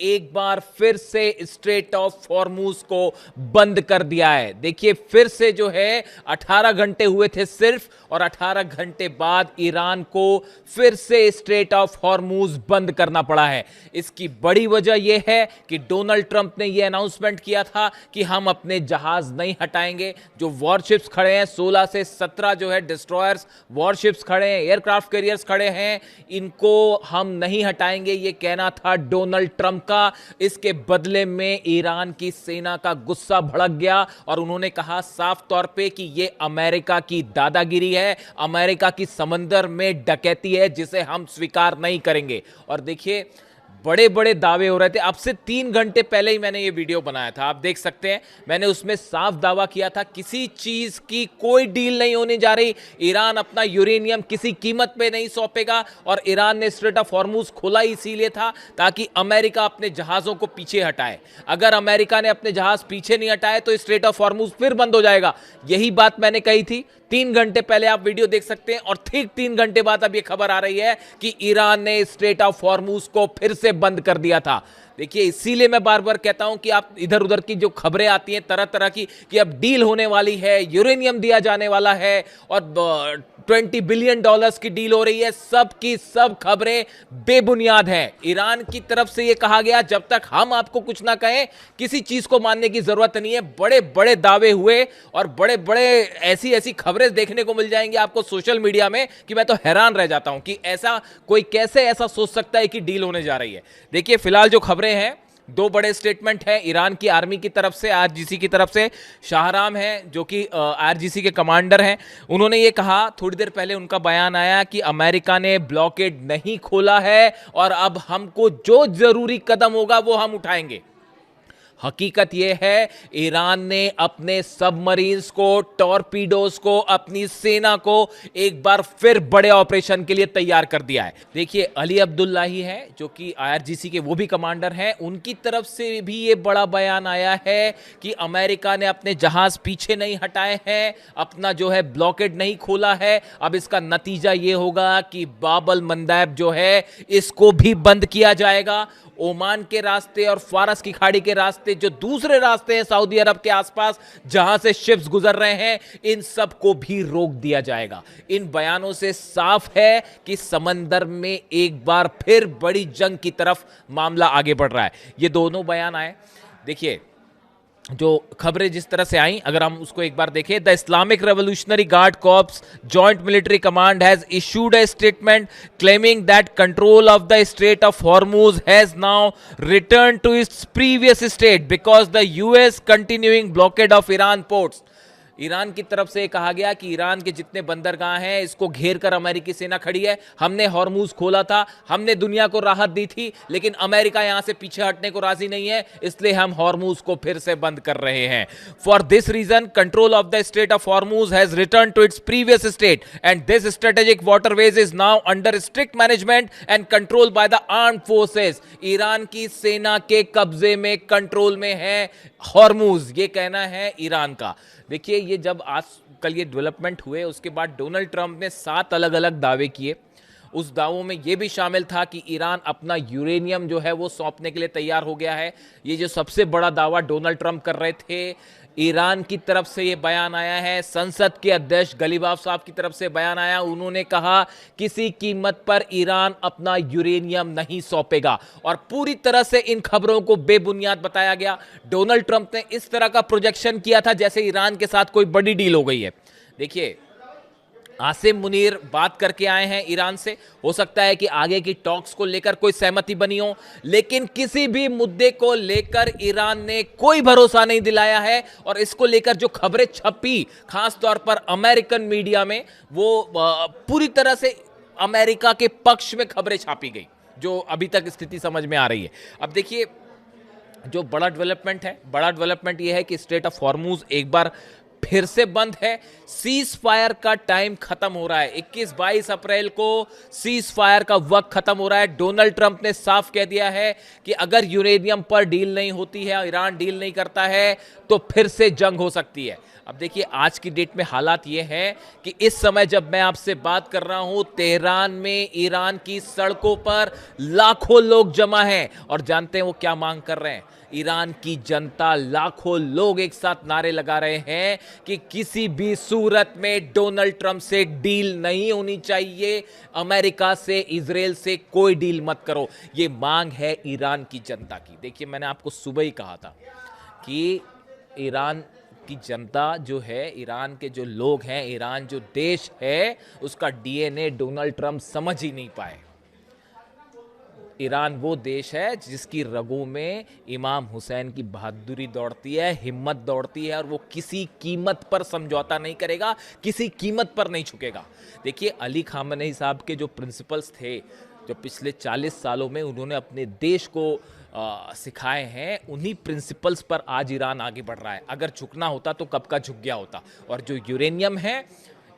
एक बार फिर से स्ट्रेट ऑफ हॉर्मूज को बंद कर दिया है। देखिए फिर से जो है 18 घंटे हुए थे सिर्फ, और 18 घंटे बाद ईरान को फिर से स्ट्रेट ऑफ हॉर्मूज बंद करना पड़ा है। इसकी बड़ी वजह यह है कि डोनाल्ड ट्रंप ने यह अनाउंसमेंट किया था कि हम अपने जहाज नहीं हटाएंगे। जो वॉरशिप्स खड़े हैं 16 से 17 जो है डिस्ट्रॉयर्स वॉरशिप्स खड़े हैं, एयरक्राफ्ट कैरियर्स खड़े हैं, इनको हम नहीं हटाएंगे, यह कहना था डोनाल्ड ट्रंप का। इसके बदले में ईरान की सेना का गुस्सा भड़क गया और उन्होंने कहा साफ तौर पे कि यह अमेरिका की दादागिरी है, अमेरिका की समंदर में डकैती है, जिसे हम स्वीकार नहीं करेंगे। और देखिए बड़े बड़े दावे हो रहे थे। अब से 3 घंटे पहले ही मैंने ये वीडियो बनाया था, आप देख सकते हैं। मैंने उसमें साफ दावा किया था किसी चीज की कोई डील नहीं होने जा रही, ईरान अपना यूरेनियम किसी कीमत पे नहीं सौंपेगा। और ईरान ने स्ट्रेट ऑफ हॉर्मूज खोला इसीलिए था ताकि अमेरिका अपने जहाजों को पीछे हटाए। अगर अमेरिका ने अपने जहाज पीछे नहीं हटाए तो स्ट्रेट ऑफ हॉर्मूज फिर बंद हो जाएगा। यही बात मैंने कही थी 3 घंटे पहले, आप वीडियो देख सकते हैं। और ठीक 3 घंटे बाद अब यह खबर आ रही है कि ईरान ने स्ट्रेट ऑफ हॉर्मूज को फिर से बंद कर दिया था। देखिए इसीलिए मैं बार बार कहता हूं कि आप इधर उधर की जो खबरें आती हैं तरह तरह की कि अब डील होने वाली है, यूरेनियम दिया जाने वाला है और $20 बिलियन की डील हो रही है, सब की सब खबरें बेबुनियाद हैं। ईरान की तरफ से यह कहा गया जब तक हम आपको कुछ ना कहें किसी चीज को मानने की जरूरत नहीं है। बड़े बड़े दावे हुए और बड़े बड़े ऐसी ऐसी खबरें देखने को मिल जाएंगी आपको सोशल मीडिया में कि मैं तो हैरान रह जाता हूं कि ऐसा कोई कैसे ऐसा सोच सकता है कि डील होने जा रही है। देखिए फिलहाल जो खबरें हैं, 2 बड़े स्टेटमेंट है ईरान की आर्मी की तरफ से, आरजीसी की तरफ से। शाहराम हैं जो कि आरजीसी के कमांडर हैं, उन्होंने ये कहा थोड़ी देर पहले, उनका बयान आया कि अमेरिका ने ब्लॉकेड नहीं खोला है और अब हमको जो जरूरी कदम होगा वो हम उठाएंगे। हकीकत यह है ईरान ने अपने सबमरीन्स को, टॉर्पीडोज को, अपनी सेना को एक बार फिर बड़े ऑपरेशन के लिए तैयार कर दिया है। देखिए अली अब्दुल्लाही है जो कि आईआरजीसी के वो भी कमांडर हैं, उनकी तरफ से भी ये बड़ा बयान आया है कि अमेरिका ने अपने जहाज पीछे नहीं हटाए हैं, अपना जो है ब्लॉकेड नहीं खोला है। अब इसका नतीजा ये होगा कि बाबल मंदैब जो है इसको भी बंद किया जाएगा। ओमान के रास्ते और फारस की खाड़ी के रास्ते, जो दूसरे रास्ते हैं सऊदी अरब के आसपास जहां से शिप्स गुजर रहे हैं, इन सब को भी रोक दिया जाएगा। इन बयानों से साफ है कि समंदर में एक बार फिर बड़ी जंग की तरफ मामला आगे बढ़ रहा है। ये दोनों बयान आए, देखिए जो खबरें जिस तरह से आई, अगर हम उसको एक बार देखें, the Islamic Revolutionary Guard Corps joint military command has issued a statement claiming that control of the strait of Hormuz has now return to its previous state because the US continuing blockade of Iran ports. Iran की तरफ से कहा गया कि Iran के जितने बंदरगाह हैं इसको घेर कर अमेरिकी सेना खड़ी है। हमने हॉर्मूज खोला था, हमने दुनिया को राहत दी थी, लेकिन अमेरिका यहां से पीछे हटने को राजी नहीं है, इसलिए हम हॉर्मूज को फिर से बंद कर रहे हैं। For this reason control of the strait of Hormuz has return to its previous state and this strategic waterways is now under strict management and control by the armed forces. Iran की सेना के कब्जे में, control में है Hormuz, ये कहना है ईरान का। देखिए ये जब आज कल ये डेवलपमेंट हुए उसके बाद डोनाल्ड ट्रंप ने 7 अलग अलग दावे किए। उस दावों में यह भी शामिल था कि ईरान अपना यूरेनियम जो है वो सौंपने के लिए तैयार हो गया है। ये जो सबसे बड़ा दावा डोनाल्ड ट्रंप कर रहे थे, ईरान की तरफ से ये बयान आया है। संसद के अध्यक्ष गलीबाफ साहब की तरफ से बयान आया, उन्होंने कहा किसी कीमत पर ईरान अपना यूरेनियम नहीं सौंपेगा और पूरी तरह से इन खबरों को बेबुनियाद बताया गया। डोनाल्ड ट्रंप ने इस तरह का प्रोजेक्शन किया था जैसे ईरान के साथ कोई बड़ी डील हो गई है। देखिए आसिम मुनीर बात करके आए हैं ईरान से, हो सकता है कि आगे की टॉक्स को लेकर कोई सहमति बनी हो, लेकिन किसी भी मुद्दे को लेकर ईरान ने कोई भरोसा नहीं दिलाया है। और इसको लेकर जो खबरें छपी खास तौर पर अमेरिकन मीडिया में, वो पूरी तरह से अमेरिका के पक्ष में खबरें छापी गई, जो अभी तक स्थिति समझ में आ रही है। अब देखिए, जो बड़ा डेवलपमेंट है, बड़ा डेवलपमेंट यह है कि स्ट्रेट ऑफ हॉर्मूज एक बार फिर से बंद है। सीज फायर का टाइम खत्म हो रहा है। 21-22 अप्रैल को सीज फायर का वक्त खत्म हो रहा है। डोनाल्ड ट्रंप ने साफ कह दिया है कि अगर यूरेनियम पर डील नहीं होती है, ईरान डील नहीं करता है, तो फिर से जंग हो सकती है। अब देखिए आज की डेट में हालात ये हैं कि इस समय जब मैं आपसे बात कर रहा हूं, तेहरान में ईरान की सड़कों पर लाखों लोग जमा हैं और जानते हैं वो क्या मांग कर रहे हैं। ईरान की जनता, लाखों लोग एक साथ नारे लगा रहे हैं कि किसी भी सूरत में डोनाल्ड ट्रंप से डील नहीं होनी चाहिए, अमेरिका से, इजराइल से कोई डील मत करो। ये मांग है ईरान की जनता की। देखिए मैंने आपको सुबह ही कहा था कि ईरान की जनता जो है, ईरान के जो लोग हैं, ईरान जो देश है, उसका डीएनए डोनाल्ड ट्रंप समझ ही नहीं पाए। ईरान वो देश है जिसकी रगों में इमाम हुसैन की बहादुरी दौड़ती है, हिम्मत दौड़ती है, और वो किसी कीमत पर समझौता नहीं करेगा, किसी कीमत पर नहीं झुकेगा। देखिए अली खामनेई साहब के जो प्रिंसिपल्स थे, जो पिछले 40 सालों में उन्होंने अपने देश को सिखाए हैं, उन्हीं प्रिंसिपल्स पर आज ईरान आगे बढ़ रहा है। अगर झुकना होता तो कब का झुक गया होता। और जो यूरेनियम है,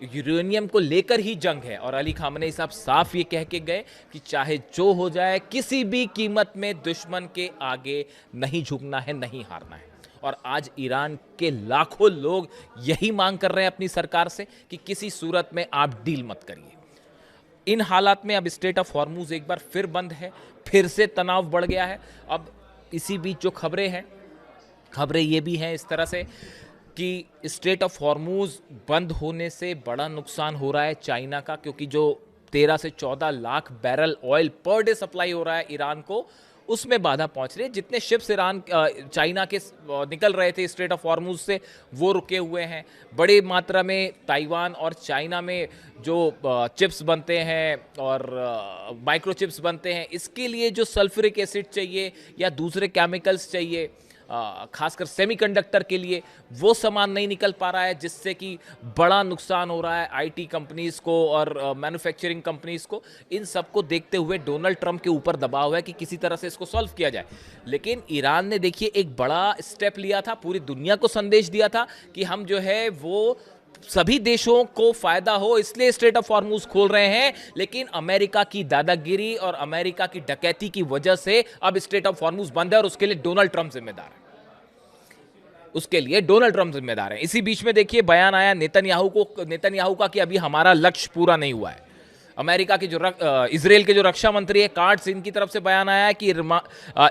यूरेनियम को लेकर ही जंग है। और अली खामनेई साहब साफ ये कह के गए कि चाहे जो हो जाए, किसी भी कीमत में दुश्मन के आगे नहीं झुकना है, नहीं हारना है। और आज ईरान के लाखों लोग यही मांग कर रहे हैं अपनी सरकार से कि किसी सूरत में आप डील मत करिए। इन हालात में अब स्ट्रेट ऑफ हॉर्मूज एक बार फिर बंद है, फिर से तनाव बढ़ गया है। अब इसी बीच जो खबरें हैं, खबरें ये भी हैं इस तरह से कि स्ट्रेट ऑफ हॉर्मूज बंद होने से बड़ा नुकसान हो रहा है चाइना का, क्योंकि जो 13 से 14 lakh barrel oil per day supply हो रहा है ईरान को, उसमें बाधा पहुंच रही है। जितने शिप्स चाइना के निकल रहे थे स्ट्रेट ऑफ हॉर्मूज से, वो रुके हुए हैं। बड़ी मात्रा में ताइवान और चाइना में जो चिप्स बनते हैं और माइक्रो चिप्स बनते हैं, इसके लिए जो सल्फ्यूरिक एसिड चाहिए या दूसरे केमिकल्स चाहिए, खासकर सेमीकंडक्टर के लिए, वो सामान नहीं निकल पा रहा है, जिससे कि बड़ा नुकसान हो रहा है आईटी कंपनीज को और मैन्युफैक्चरिंग कंपनीज को। इन सबको देखते हुए डोनाल्ड ट्रंप के ऊपर दबाव है कि किसी तरह से इसको सॉल्व किया जाए। लेकिन ईरान ने देखिए एक बड़ा स्टेप लिया था, पूरी दुनिया को संदेश दिया था कि हम जो है वो सभी देशों को फायदा हो इसलिए स्ट्रेट ऑफ हॉर्मूज खोल रहे हैं। लेकिन अमेरिका की दादागिरी और अमेरिका की डकैती की वजह से अब स्ट्रेट ऑफ हॉर्मूज बंद है, और उसके लिए डोनाल्ड ट्रंप जिम्मेदार है। उसके लिए डोनाल्ड ट्रंप जिम्मेदार है। इसी बीच में देखिए बयान आया नेतन्याहू का कि अभी हमारा लक्ष्य पूरा नहीं हुआ है। अमेरिका की जो इजराइल के जो रक्षा मंत्री है कार्ट्स, इनकी तरफ से बयान आया है कि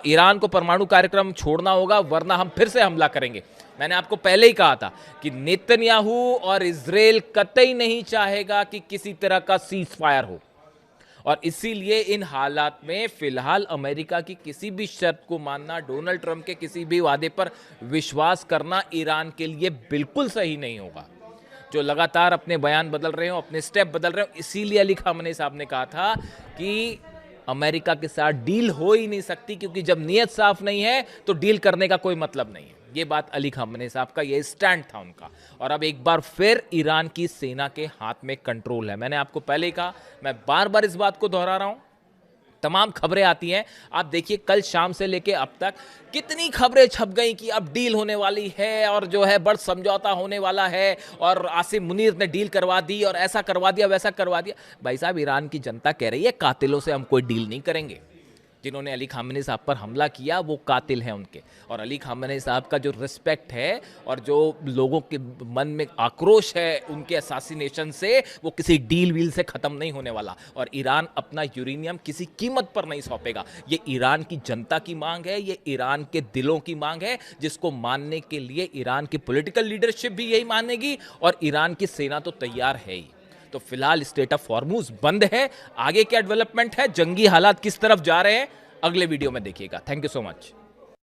ईरान को परमाणु कार्यक्रम छोड़ना होगा, वरना हम फिर से हमला करेंगे। मैंने आपको पहले ही कहा था कि नेतन्याहू और इजराइल कतई नहीं चाहेगा कि किसी तरह का सीज फायर हो, और इसीलिए इन हालात में फिलहाल अमेरिका की किसी भी शर्त को मानना, डोनाल्ड ट्रंप के किसी भी वादे पर विश्वास करना ईरान के लिए बिल्कुल सही नहीं होगा। जो लगातार अपने बयान बदल रहे हो, अपने स्टेप बदल रहे हो, इसीलिए अली खामनेई साहब ने कहा था कि अमेरिका के साथ डील हो ही नहीं सकती, क्योंकि जब नीयत साफ नहीं है तो डील करने का कोई मतलब नहीं है। ये बात अली खामनेई साहब का, ये स्टैंड था उनका। और अब एक बार फिर ईरान की सेना के हाथ में कंट्रोल है। मैंने आपको पहले ही कहा, मैं बार बार इस बात को दोहरा रहा हूं, तमाम खबरें आती हैं। आप देखिए कल शाम से लेके अब तक कितनी खबरें छप गई कि अब डील होने वाली है और जो है बड़ समझौता होने वाला है, और आसिम मुनीर ने डील करवा दी और ऐसा करवा दिया, वैसा करवा दिया। भाई साहब, ईरान की जनता कह रही है कातिलों से हम कोई डील नहीं करेंगे। जिन्होंने अली खामनेई साहब पर हमला किया वो कातिल हैं उनके, और अली खामनेई साहब का जो रिस्पेक्ट है और जो लोगों के मन में आक्रोश है उनके असैसिनेशन से, वो किसी डील वील से ख़त्म नहीं होने वाला। और ईरान अपना यूरेनियम किसी कीमत पर नहीं सौंपेगा। ये ईरान की जनता की मांग है, ये ईरान के दिलों की मांग है, जिसको मानने के लिए ईरान की पॉलिटिकल लीडरशिप भी यही मानेगी, और ईरान की सेना तो तैयार है ही। तो फिलहाल स्ट्रेट ऑफ हॉर्मूज बंद है। आगे क्या डेवलपमेंट है, जंगी हालात किस तरफ जा रहे हैं, अगले वीडियो में देखिएगा। Thank you so much.